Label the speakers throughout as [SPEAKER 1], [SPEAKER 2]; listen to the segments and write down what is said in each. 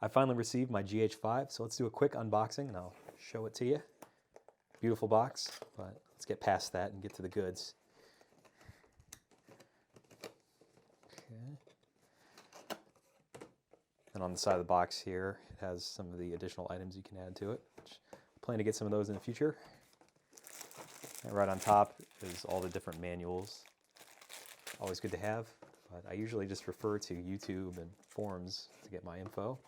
[SPEAKER 1] I finally received my GH5, so let's do a quick unboxing and I'll show it to you. Beautiful box, but let's get past that and get to the goods. Okay. And on the side of the box here, it has some of the additional items you can add to it, which I plan to get some of those in the future. And right on top is all the different manuals. Always good to have, but I usually just refer to YouTube and forums to get my info.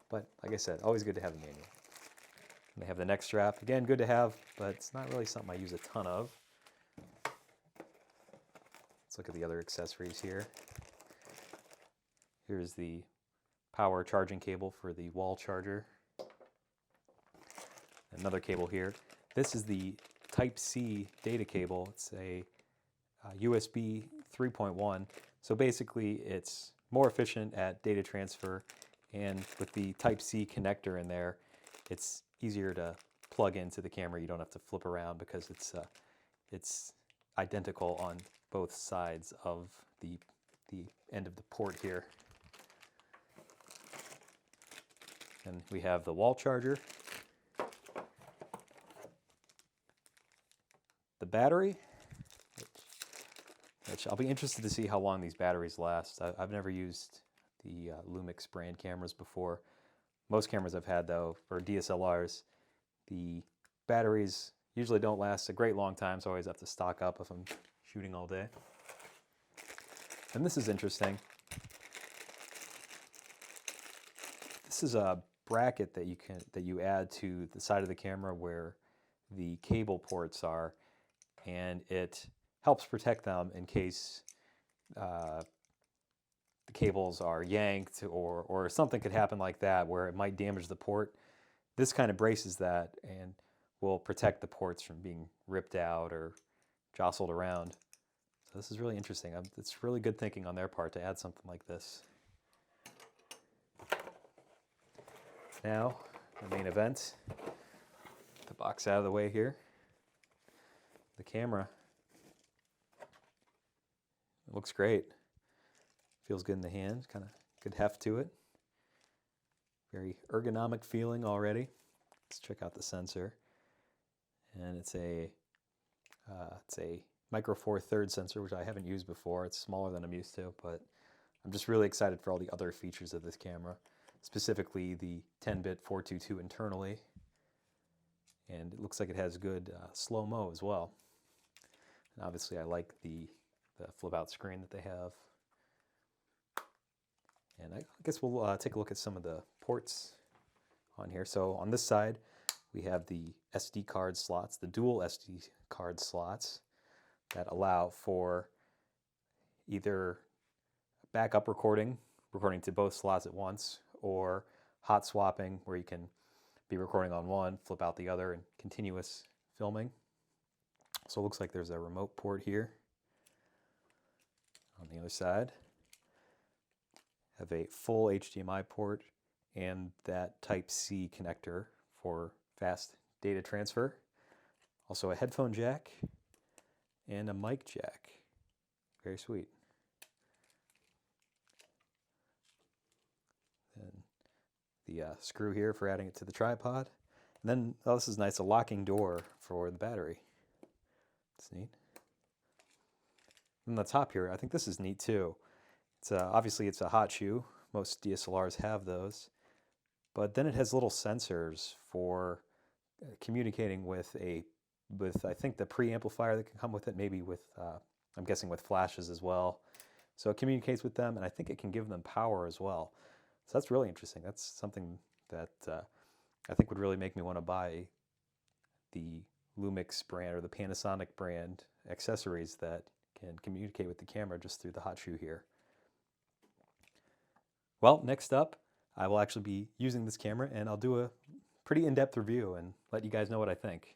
[SPEAKER 1] But like I said, always good to have a manual. And they have the neck strap. Again, good to have, but it's not really something I use a ton of. Let's look at the other accessories here. Here's the power charging cable for the wall charger. Another cable here. This is the Type-C data cable. It's a USB 3.1. So basically it's more efficient at data transfer, and with the Type-C connector in there, it's easier to plug into the camera. You don't have to flip around because it's identical on both sides of the end of the port here. And we have the wall charger, the battery, which I'll be interested to see how long these batteries last. I've never used the Lumix brand cameras before. Most cameras I've had, though, for DSLRs, the batteries usually don't last a great long time, so I always have to stock up if I'm shooting all day. And this is interesting. This is a bracket that you add to the side of the camera where the cable ports are, and it helps protect them in case the cables are yanked or something could happen like that where it might damage the port. This kind of braces that and will protect the ports from being ripped out or jostled around. So this is really interesting. It's really good thinking on their part to add something like this. Now, the main event. Get the box out of the way here. The camera. It looks great. Feels good in the hand, kind of good heft to it. Very ergonomic feeling already. Let's check out the sensor. And it's a Micro Four Thirds sensor, which I haven't used before. It's smaller than I'm used to, but I'm just really excited for all the other features of this camera, specifically the 10-bit 422 internally. And it looks like it has good slow-mo as well. And obviously I like the flip-out screen that they have. And I guess we'll take a look at some of the ports on here. So on this side, we have the SD card slots, the dual SD card slots that allow for either backup recording to both slots at once, or hot swapping, where you can be recording on one, flip out the other, and continuous filming. So it looks like there's a remote port here. On the other side, have a full HDMI port and that Type-C connector for fast data transfer. Also a headphone jack and a mic jack. Very sweet. And the screw here for adding it to the tripod. And then, oh, this is nice, a locking door for the battery. It's neat. And the top here, I think this is neat too. It's obviously it's a hot shoe. Most DSLRs have those. But then it has little sensors for communicating with I think the preamplifier that can come with it, maybe with, I'm guessing with flashes as well. So it communicates with them, and I think it can give them power as well. So that's really interesting. That's something that I think would really make me want to buy the Lumix brand or the Panasonic brand accessories that can communicate with the camera just through the hot shoe here. Well, next up, I will actually be using this camera, and I'll do a pretty in-depth review and let you guys know what I think.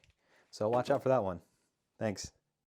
[SPEAKER 1] So watch out for that one. Thanks.